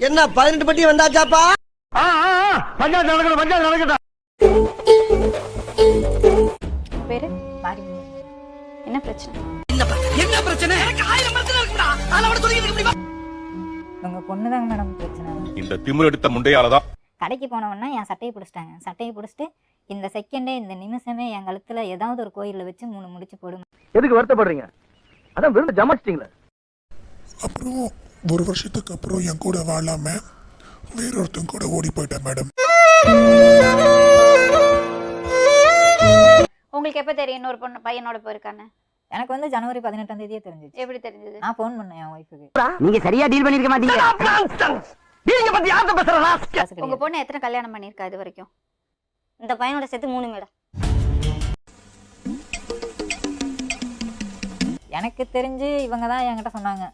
என்ன 18 பட்டி வந்தாச்சாப்பா? பஞ்சாயத்து நடக்கணும், பஞ்சாயத்து நடக்கட்டும். பேரு மாரி. என்ன பிரச்சனை? என்ன பிரச்சனை? எனக்கு 1000 பிரச்சனை இருக்குடா. அதனால சொல்லிட்டு இருக்க முடியுமா? உங்க பொண்ணுதாங்க மேடம் பிரச்சனை. இந்த திமிர் எடுத்த முண்டையாலதான் கடைக்கு போனவொன்னா என் சட்டையை பிடிச்சிட்டாங்க. சட்டையை பிடிச்சிட்டு இந்த செகண்டே இந்த நிமிஷமே என் கழுத்துல ஏதாவது ஒரு கோயில்ல வச்சு 3 முடிச்சு போடுங்க. எதுக்கு வருத்தப்படுறீங்க? அதான் விருந்து ஜமாச்சிட்டீங்களே. அப்புறம் ஒரு வருஷத்துக்கு அப்புறம் என் கூட வாழாம வேறொருத்தன் கூட ஓடி போயிட்டேன் மேடம். உங்களுக்கு எப்ப தெரியும் இன்னொரு பொண்ணு பையனோட போயிருக்கான்னு? எனக்கு வந்து ஜனவரி 18ஆம் தேதியே தெரிஞ்சிச்சு. எப்படி தெரிஞ்சது? நான் ஃபோன் பண்ணேன் என் ஒய்ஃபுக்கு. நீங்க சரியா டீல் பண்ணிருக்க மாட்டீங்க. நீங்க பத்தி யார்ட்ட பேசுறா? உங்க பொண்ணு எத்தனை கல்யாணம் பண்ணிருக்கா இது வரைக்கும்? இந்த பையனோட சேர்த்து 3 மேடம். எனக்கு தெரிஞ்சு இவங்க தான் என்கிட்ட சொன்னாங்க.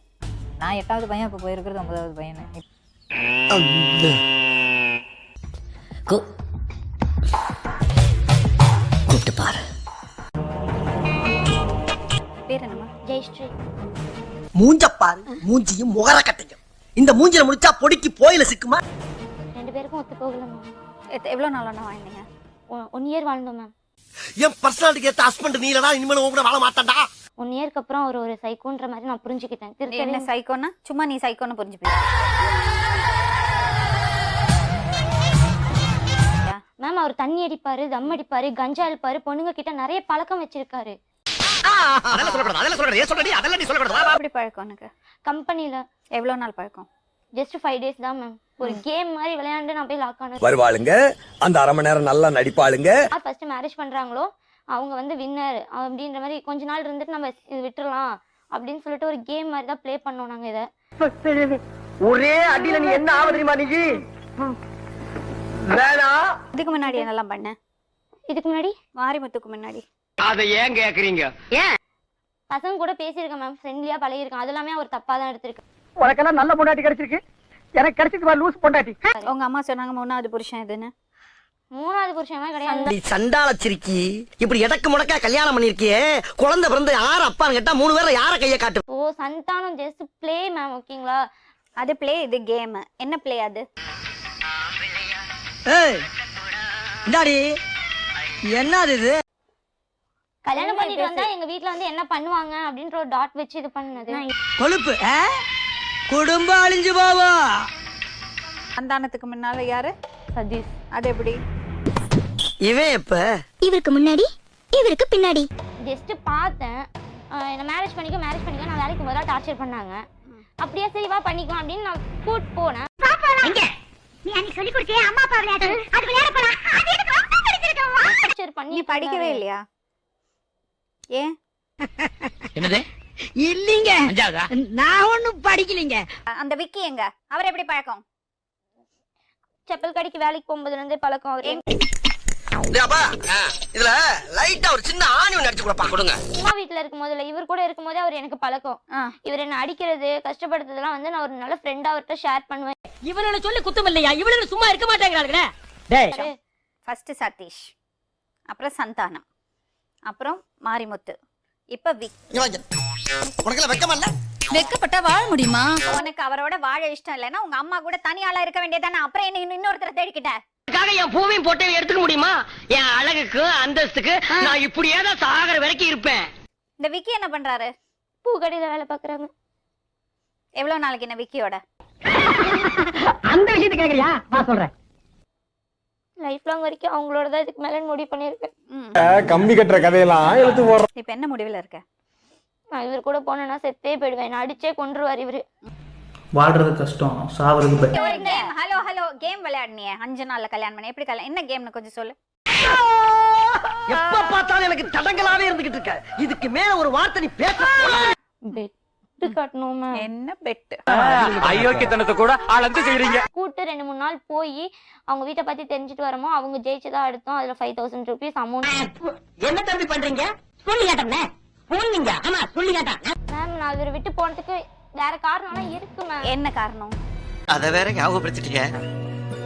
நான் 8வது பையன், இப்போ போயிருக்கிறது 9வது பையன். கூப்பிட்டு பாரு. பேர் என்னமா? ஜெயஸ்ரீ. மூஞ்ச பாரு, மூஞ்சியும் முகர கட்டையும். இந்த மூஞ்சில முடிச்சா பொடிக்கு போயில சிக்குமா? 2 பேருக்கும் ஒத்து போகலமா. எவ்வளவு நாளா வாழ்ந்தீங்க? 1 இயர் வாழ்ந்தோம் மேம். என் பர்சனாலிட்டிக்கு ஏத்த ஹஸ்பண்ட் நீலடா. இனிமேல் உன் கூட வாழ மாட்டான்டா. 1 இயருக்கு அப்புறம் அவர் ஒரு சைக்கோன்ற மாதிரி நான் புரிஞ்சுக்கிட்டேன். என்ன சைக்கோன்னா? சும்மா நீ சைக்கோன்னு புரிஞ்சுப்பியா? மேம் அவர் தண்ணி அடிப்பாரு, தம் அடிப்பாரு, கஞ்சா அடிப்பாரு, பொண்ணுங்க கிட்ட நிறைய பழக்கம் வச்சிருக்காரு. எப்படி பழக்கம் உனக்கு? கம்பெனில. எவ்வளவு நாள் பழக்கம்? ஜஸ்ட் 5 days தான் மேம். ஒரு கேம் மாதிரி விளையாண்டு நான் போய் லாக் ஆனேன். வருவாளுங்க, அந்த அரை மணி நேரம் நல்லா நடிப்பாளுங்க. ஃபர்ஸ்ட் மேரேஜ் பண்றாங்களோ அவங்க வந்து வின்னர் அப்படின்ற மாதிரி கொஞ்ச நாள் இருந்துட்டு நம்ம இது விட்டுறலாம் அப்படின்னு சொல்லிட்டு ஒரு கேம் மாதிரி தான் ப்ளே பண்ணோம் நாங்க. இதை ஒரே அடியில நீ என்ன ஆவ தெரியுமா? நீ வேணா. இதுக்கு முன்னாடி என்னெல்லாம் பண்ண? இதுக்கு முன்னாடி மாரிமுத்துக்கு முன்னாடி அதை ஏன் கேக்குறீங்க? பசங்க கூட பேசியிருக்கேன் மேம், ஃப்ரெண்ட்லியா பழகிருக்கேன். அது எல்லாமே அவர் தப்பா தான் எடுத்திருக்கு. உனக்கெல்லாம் நல்ல பொண்டாட்டி கிடைச்சிருக்கு, எனக்கு கிடைச்சிருக்கு லூஸ் பொண்டாட்டி. உங்க அம்மா சொன்னாங்க 3வது புருஷன் இதுன்னு. 3வது புருஷமா கிடையாது. நீ சண்டால சிரிக்கி இப்படி எடக்கு முடக்கா கல்யாணம் பண்ணிருக்கியே. குழந்தை பிறந்து யார் அப்பான்னு கேட்டா 3 பேர்ல யார கைய காட்டு? ஓ சந்தானம் ஜஸ்ட் ப்ளே மேம், ஓகேங்களா? அது பிளே, இது கேம். என்ன பிளே அது? ஏய் இந்தாடி, என்னது இது? கல்யாணம் பண்ணிட்டு வந்தா எங்க வீட்ல வந்து என்ன பண்ணுவாங்க அப்படின்ற ஒரு டாட் வச்சு இது பண்ணது. கொழுப்பு குடும்பம் அழிஞ்சு போவோம். சந்தானத்துக்கு முன்னால யாரு? சதீஷ். அது எப்படி? இவன் எப்ப? இவருக்கு முன்னாடி இவருக்கு பின்னாடி. ஜஸ்ட் பார்த்தேன், என்ன மேரேஜ் பண்ணிக்கோ நான் வேலைக்கு முதல்ல டார்ச்சர் பண்ணாங்க. அப்படியே சரி வா பண்ணிக்கோ அப்படின்னு நான் கூட்டு போனேன். நீ அன்னைக்கு சொல்லி கொடுத்தே அம்மா அப்பா விளையாட்டு, அது விளையாட போறா. அது எனக்கு ரொம்ப பிடிச்சிருக்கு. டார்ச்சர் பண்ணி நீ படிக்கவே இல்லையா? ஏன்? என்னது? இல்லீங்க, நான் ஒண்ணும் படிக்கலீங்க. அந்த விக்கி எங்க? அவர் எப்படி பழக்கம்? செப்பல் கடைக்கு வேலைக்கு போகும்போதுல இருந்தே பழக்கம் அவரு. இதுல லைட்டா ஒரு சின்ன ஆணி ஒண்ணு அடிச்சு கொடுப்பா. கொடுங்க. அம்மா வீட்டுல இருக்கும் போதுல இவர் கூட இருக்கும் போதே அவர் எனக்கு பழக்கம். இவர் என்ன அடிக்கிறது கஷ்டப்படுத்துறதுலாம் வந்து நான் ஒரு நல்ல ஃப்ரெண்டா அவர்கிட்ட ஷேர் பண்ணுவேன். இவனோட சொல்லி குத்தம் இல்லையா? இவனுக்கு சும்மா இருக்க மாட்டேங்கிறாங்களே. ஃபர்ஸ்ட் சதீஷ், அப்புறம் சந்தானம், அப்புறம் மாரிமுத்து, இப்ப விக்கி. உனக்கு வெக்கமா இல்ல? வெக்கப்பட்டா வாழ முடியுமா? உனக்கு அவரோட வாழ இஷ்டம் இல்லைன்னா உங்க அம்மா கூட தனியாளா இருக்க வேண்டியதானே. அப்புறம் என்ன இன்னொருத்தரை தேடிக்கிட்ட? என் பூவையும் போட்டு எடுத்துக்க முடியுமா? என் அழகுக்கு அந்தஸ்துக்கு நான் இப்படியே தான் சாகர வரைக்கும் இருப்பேன். இந்த விக்கி என்ன பண்றாரு? பூ கடையில வேலை பாக்குறாங்க. எவ்வளவு நாளைக்கு என்ன விக்கியோட? அந்த விஷயத்தை கேக்குறியா? நான் சொல்றேன். லைஃப் லாங் வரைக்கும் அவங்களோட தான் இதுக்கு மேல முடிவு பண்ணிருக்கேன். கம்பி கட்டுற கதையெல்லாம் எழுத்து போடுற. இப்ப என்ன முடிவுல இருக்க? நான் இவர் கூட போனேன்னா செத்தே போயிடுவேன். நான் அடிச்சே கொன்றுவார் இவரு. வாழ்றது கஷ்டம், சாவறது ஹலோ கேம் விளையாடுனியே 5 நாள்ல கல்யாணம் பண்ண. எப்படி கல்யாணம்? என்ன கேம்னு கொஞ்சம் சொல்லு. எப்ப பார்த்தாலும் எனக்கு தடங்களாவே இருந்துகிட்டு இருக்க. இதுக்கு மேல ஒரு வார்த்தை நீ பேச பெட்டு கட்டணும் மேம். என்ன பெட்? அயோக்கியத்தனத்தை கூட அளந்து செய்றீங்க. கூட்டு 2-3 நாள் போய் அவங்க வீட்டை பத்தி தெரிஞ்சுட்டு வரமோ அவங்க ஜெயிச்சுதான் எடுத்தோம். அதுல 5000 rupees அமௌண்ட். என்ன தம்பி பண்றீங்க? சொல்லி கேட்டேன். ஆமா சொல்லி கேட்டேன். மேம் நான் இவரை விட்டு போனதுக்கு வேற காரணம்லாம் இருக்கு மேம். என்ன காரணம்? அத வேற ஞாபகப்படுத்திட்டீங்க.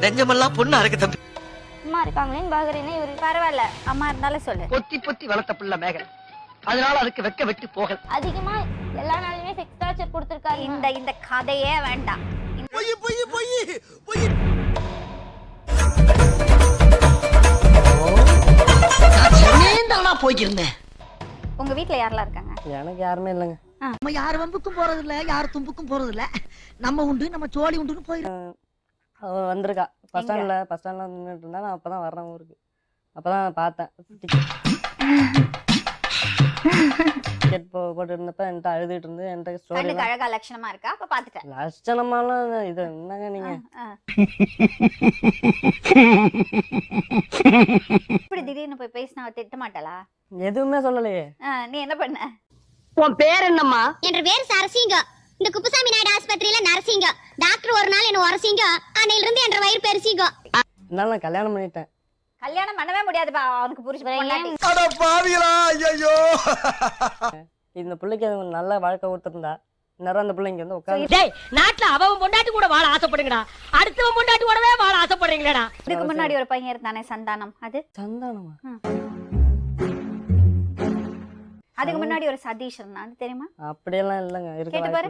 நெஞ்சமெல்லாம் பொண்ணு அறக்கு தம்பி. அம்மா இருக்காங்களேன்னு பாக்குறேன்னா இவரு பரவாயில்ல, அம்மா இருந்தாலும் சொல்லு. பொத்தி வளர்த்த பிள்ளை மேகல், அதனால அதுக்கு வெக்க வெட்டி போகல. அதிகமா எல்லா நாளுமே செக்ஸ் டார்ச்சர் கொடுத்திருக்காரு. இந்த கதையே வேண்டாம். நான் போய்க்கிருந்தேன். உங்க வீட்ல யாரெல்லாம் இருக்காங்க? எனக்கு யாருமே இல்லைங்க. நம்ம யார் வம்புக்கும் போறது இல்ல, யார் தும்புக்கும் போறது இல்ல. நம்ம உண்டு, நம்ம சோழி உண்டுன்னு போயிடும். அவ வந்திருக்கா பஸ் ஸ்டாண்ட்ல நின்றுட்டு இருந்தா. நான் அப்பதான் வர்றேன் ஊருக்கு. அப்பதான் பார்த்தேன். டிக்கெட் போட்டு இருந்தப்ப என்கிட்ட அழுதுட்டு இருந்து என்கிட்ட ஸ்டோரி கண்ணுக்கு அழகா லட்சணமா இருக்கா? அப்ப பாத்துட்டேன். லட்சணமாலாம் இது என்னங்க நீங்க? இப்படி திடீர்னு போய் பேசினா அவ திட்ட மாட்டாளா? எதுவுமே சொல்லலையே. நீ என்ன பண்ண? உன் பேர் என்னம்மா? என்ற பேர் சரசிங்கம். இந்த குப்புசாமி நாயுடு ஆஸ்பத்திரியில நரசிங்கம். டாக்டர் ஒரு நாள் என்ன உரசிங்கம். அன்னையில இருந்து என்ற வயிறு பெருசிங்கம். அதனால நான் கல்யாணம் பண்ணிட்டேன். கல்யாணம் பண்ணவே முடியாதுப்பா, அவனுக்கு புரிஞ்சு. அட பாவிகளா, ஐயோ. இந்த பிள்ளைக்கு அது நல்ல வாழ்க்கை கொடுத்துருந்தா நேரம் அந்த பிள்ளைங்க வந்து உட்காந்து. டேய், நாட்டுல அவன் பொண்டாட்டி கூட வாழ ஆசைப்படுங்கடா, அடுத்தவன் பொண்டாட்டி கூடவே வாழ ஆசைப்படுறீங்களா? இதுக்கு முன்னாடி ஒரு பையன் இருந்தானே சந்தானம், அது சந்தானமா? அதுக்கு முன்னாடி ஒரு சதீஷ் இருந்தான், அது தெரியுமா? அப்படியெல்லாம் இல்லைங்க. கேட்டு பாரு.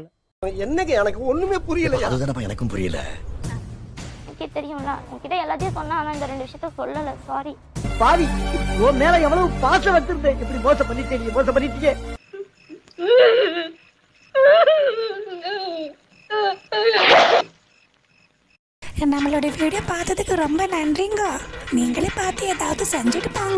என்னங்க எனக்கு ஒண்ணுமே புரியல. அதுதானப்பா எனக்கும் புரியல. உனக்கே தெரியும்ல, உன்கிட்ட எல்லாத்தையும் சொன்னா. ஆனா இந்த 2 விஷயத்த சொல்லல. சாரி. பாவி, உன் மேல எவ்வளவு பாசம் வச்சிருந்தேன். இப்படி மோசம் பண்ணிட்டீங்க, மோசம் பண்ணிட்டீங்க. நம்மளுடைய வீடியோ பார்த்ததுக்கு ரொம்ப நன்றிங்க. நீங்களே பார்த்து ஏதாவது செஞ்சுட்டு பாங்க.